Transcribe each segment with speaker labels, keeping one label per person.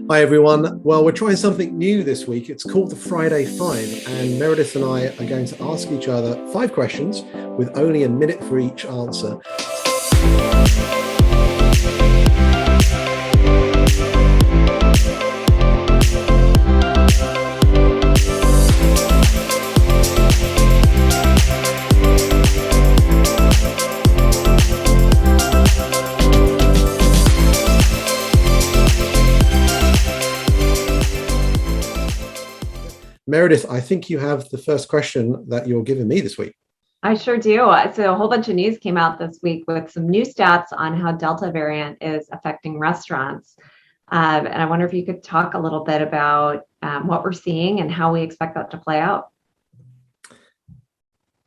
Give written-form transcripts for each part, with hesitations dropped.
Speaker 1: Hi everyone. Well, we're trying something new this week. It's called the Friday Five, and Meredith and I are going to ask each other 5 questions with only a minute for each answer. Meredith, I think you have the first question that you're giving me this week.
Speaker 2: I sure do. So a whole bunch of news came out this week with some new stats on how Delta variant is affecting restaurants. And I wonder if you could talk a little bit about what we're seeing and how we expect that to play out.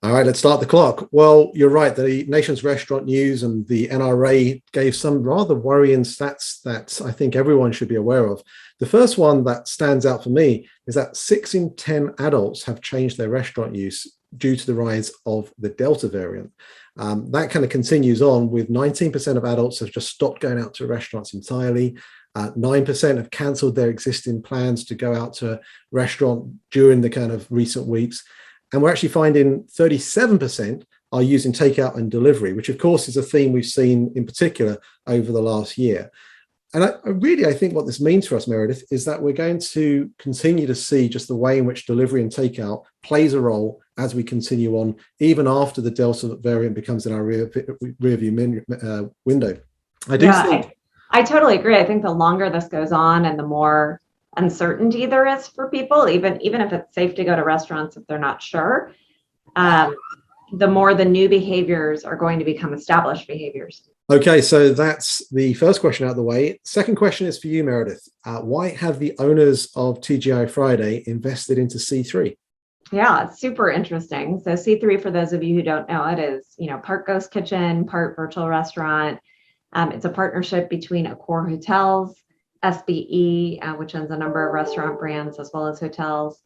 Speaker 1: All right, let's start the clock. Well, you're right. The nation's restaurant news and the NRA gave some rather worrying stats that I think everyone should be aware of. The first one that stands out for me is that 6 in 10 adults have changed their restaurant use due to the rise of the Delta variant. That kind of continues on with 19% of adults have just stopped going out to restaurants entirely. 9% have cancelled their existing plans to go out to a restaurant during the kind of recent weeks. And we're actually finding 37% are using takeout and delivery, which of course is a theme we've seen in particular over the last year. And I think what this means for us, Meredith, is that we're going to continue to see just the way in which delivery and takeout plays a role as we continue on, even after the Delta variant becomes in our rearview window.
Speaker 2: I totally agree. I think the longer this goes on and the more uncertainty there is for people, even if it's safe to go to restaurants if they're not sure, the more the new behaviors are going to become established behaviors.
Speaker 1: Okay, so that's the first question out of the way. Second question is for you, Meredith. Why have the owners of TGI Friday invested into C3?
Speaker 2: Yeah, it's super interesting. So C3, for those of you who don't know, it is, part ghost kitchen, part virtual restaurant. It's a partnership between Accor Hotels, SBE, which owns a number of restaurant brands as well as hotels,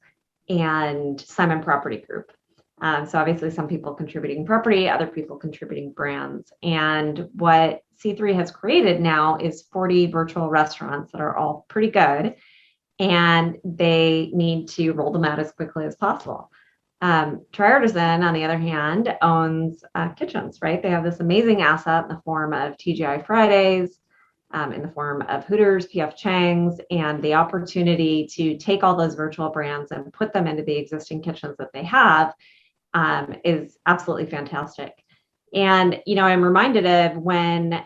Speaker 2: and Simon Property Group. So obviously some people contributing property, other people contributing brands. And what C3 has created now is 40 virtual restaurants that are all pretty good, and they need to roll them out as quickly as possible. Tri-Artisan, on the other hand, owns kitchens, right? They have this amazing asset in the form of TGI Fridays, in the form of Hooters, PF Chang's, and the opportunity to take all those virtual brands and put them into the existing kitchens that they have is absolutely fantastic. And, I'm reminded of when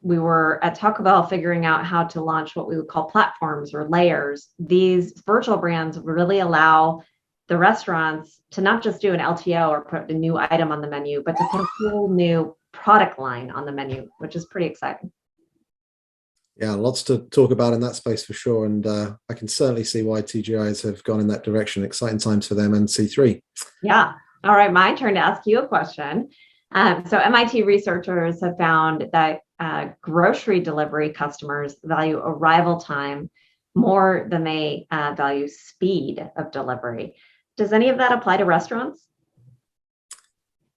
Speaker 2: we were at Taco Bell figuring out how to launch what we would call platforms or layers. These virtual brands really allow the restaurants to not just do an LTO or put a new item on the menu, but to put a whole new product line on the menu, which is pretty exciting.
Speaker 1: Yeah, lots to talk about in that space for sure. And I can certainly see why TGIs have gone in that direction. Exciting times for them and C3.
Speaker 2: Yeah. All right. My turn to ask you a question. So MIT researchers have found that grocery delivery customers value arrival time more than they value speed of delivery. Does any of that apply to restaurants?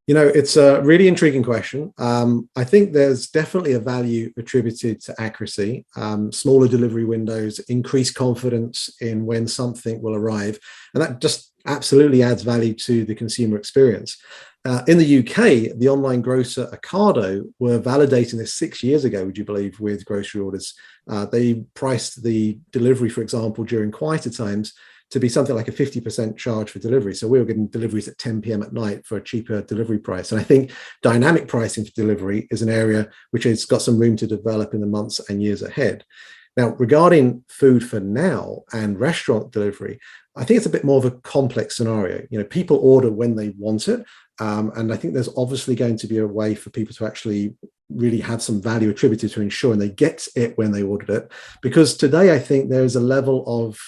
Speaker 1: It's a really intriguing question. I think there's definitely a value attributed to accuracy, smaller delivery windows, increased confidence in when something will arrive. And that just absolutely adds value to the consumer experience. In the UK, the online grocer Ocado were validating this 6 years ago, would you believe, with grocery orders. They priced the delivery, for example, during quieter times to be something like a 50% charge for delivery. So we were getting deliveries at 10 p.m. at night for a cheaper delivery price. And I think dynamic pricing for delivery is an area which has got some room to develop in the months and years ahead. Now, regarding food for now and restaurant delivery, I think it's a bit more of a complex scenario. People order when they want it. And I think there's obviously going to be a way for people to actually really have some value attributed to ensuring they get it when they ordered it. Because today, I think there is a level of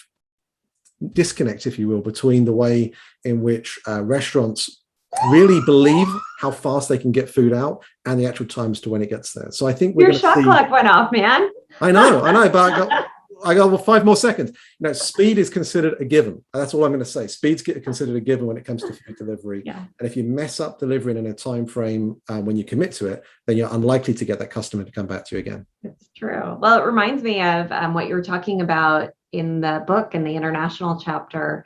Speaker 1: disconnect, if you will, between the way in which restaurants really believe how fast they can get food out and the actual times to when it gets there. So I think
Speaker 2: your shot clock went off, man.
Speaker 1: I know, but I got 5 more seconds. Speed is considered a given. That's all I'm going to say. Speed's considered a given when it comes to food delivery.
Speaker 2: Yeah.
Speaker 1: And if you mess up delivering in a time frame when you commit to it, then you're unlikely to get that customer to come back to you again.
Speaker 2: It's true. Well, it reminds me of what you were talking about in the book, in the international chapter,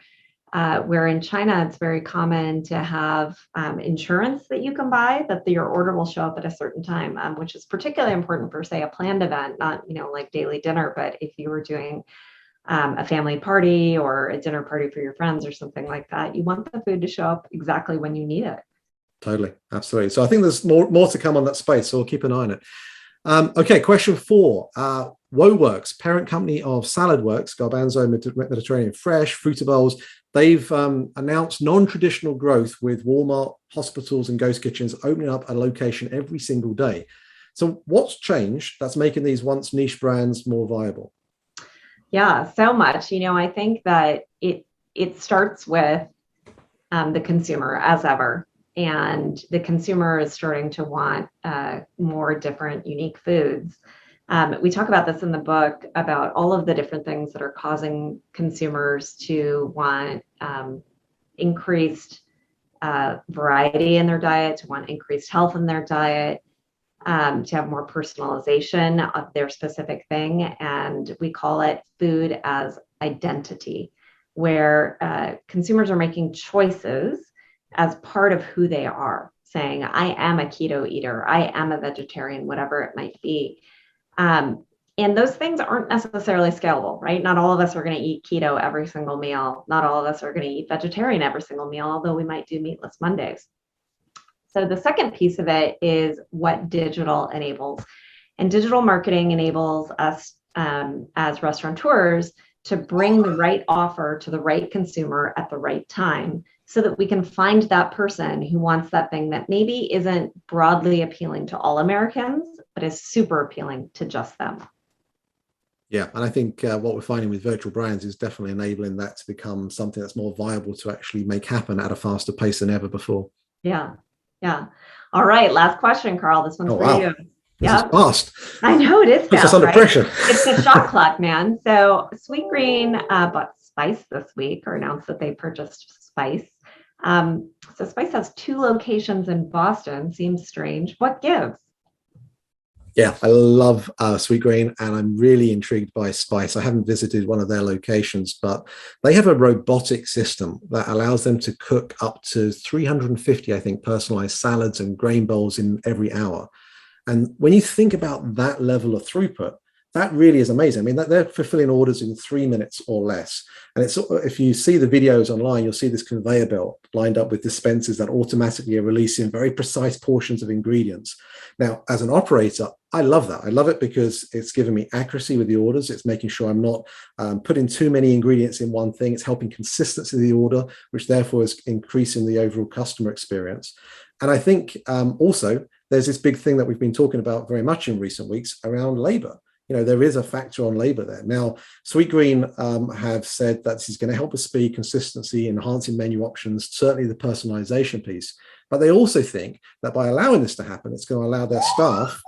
Speaker 2: where in China, it's very common to have insurance that you can buy, that your order will show up at a certain time, which is particularly important for, say, a planned event, not, like daily dinner, but if you were doing a family party or a dinner party for your friends or something like that, you want the food to show up exactly when you need it.
Speaker 1: Totally. Absolutely. So I think there's more to come on that space. So we'll keep an eye on it. Okay, question 4. WoWorks, parent company of Saladworks, Garbanzo Mediterranean Fresh, Fruitables, they've announced non-traditional growth with Walmart, hospitals, and ghost kitchens opening up a location every single day. So what's changed that's making these once niche brands more viable?
Speaker 2: Yeah, so much. I think that it starts with the consumer, as ever. And the consumer is starting to want more different, unique foods. We talk about this in the book, about all of the different things that are causing consumers to want increased variety in their diet, to want increased health in their diet, to have more personalization of their specific thing. And we call it food as identity, where consumers are making choices as part of who they are, saying, I am a keto eater, I am a vegetarian, whatever it might be. And those things aren't necessarily scalable, right? Not all of us are going to eat keto every single meal. Not all of us are going to eat vegetarian every single meal, although we might do meatless Mondays. So the second piece of it is what digital enables. And digital marketing enables us as restaurateurs to bring the right offer to the right consumer at the right time, so that we can find that person who wants that thing that maybe isn't broadly appealing to all Americans, but is super appealing to just them.
Speaker 1: Yeah, and I think what we're finding with virtual brands is definitely enabling that to become something that's more viable to actually make happen at a faster pace than ever before.
Speaker 2: Yeah. All right, last question, Carl. This one's for you.
Speaker 1: This is fast.
Speaker 2: I know it is fast.
Speaker 1: Puts us under pressure.
Speaker 2: It's the shot clock, man. So Sweetgreen bought Spice this week, or announced that they purchased Spice. So Spice has 2 locations in Boston. Seems strange. What gives?
Speaker 1: Yeah, I love Sweetgreen, and I'm really intrigued by Spice. I haven't visited one of their locations, but they have a robotic system that allows them to cook up to 350, I think, personalized salads and grain bowls in every hour. And when you think about that level of throughput, that really is amazing. I mean, they're fulfilling orders in 3 minutes or less. And it's, if you see the videos online, you'll see this conveyor belt lined up with dispensers that automatically are releasing very precise portions of ingredients. Now, as an operator, I love that. I love it because it's giving me accuracy with the orders. It's making sure I'm not putting too many ingredients in one thing. It's helping consistency of the order, which therefore is increasing the overall customer experience. And I think also there's this big thing that we've been talking about very much in recent weeks around labor. There is a factor on labor there. Now, Sweetgreen have said that this is going to help with speed, consistency, enhancing menu options, certainly the personalization piece. But they also think that by allowing this to happen, it's going to allow their staff,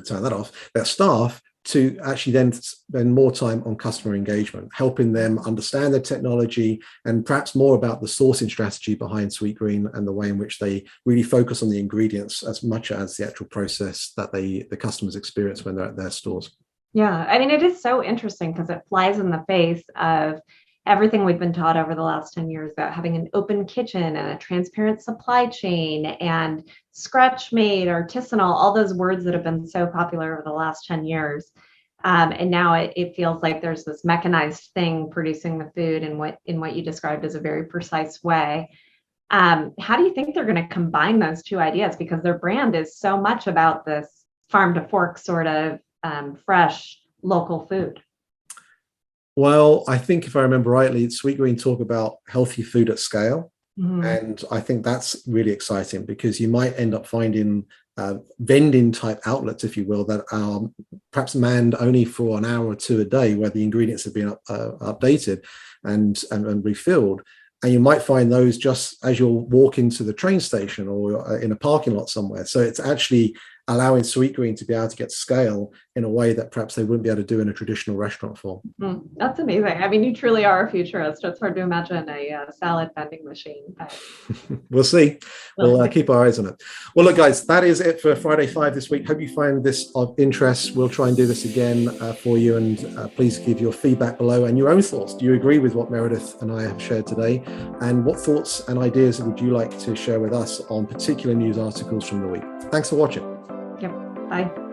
Speaker 1: turn that off, their staff to actually then spend more time on customer engagement, helping them understand their technology and perhaps more about the sourcing strategy behind Sweetgreen and the way in which they really focus on the ingredients as much as the actual process that the customers experience when they're at their stores.
Speaker 2: Yeah, I mean, it is so interesting because it flies in the face of everything we've been taught over the last 10 years about having an open kitchen and a transparent supply chain and scratch made, artisanal, all those words that have been so popular over the last 10 years. And now it feels like there's this mechanized thing producing the food in what you described as a very precise way. How do you think they're going to combine those two ideas? Because their brand is so much about this farm to fork sort of fresh local food.
Speaker 1: Well, I think if I remember rightly, Sweetgreen talk about healthy food at scale.
Speaker 2: Mm-hmm.
Speaker 1: And I think that's really exciting because you might end up finding vending type outlets, if you will, that are perhaps manned only for an hour or two a day, where the ingredients have been updated and refilled. And you might find those just as you'll walk into the train station or in a parking lot somewhere. So it's actually allowing Sweetgreen to be able to get scale in a way that perhaps they wouldn't be able to do in a traditional restaurant form.
Speaker 2: That's amazing. I mean, you truly are a futurist. It's hard to imagine a salad vending machine. But
Speaker 1: we'll see. We'll keep our eyes on it. Well, look, guys, that is it for Friday 5 this week. Hope you find this of interest. We'll try and do this again for you, and please give your feedback below and your own thoughts. Do you agree with what Meredith and I have shared today? And what thoughts and ideas would you like to share with us on particular news articles from the week? Thanks for watching.
Speaker 2: Yep. Bye.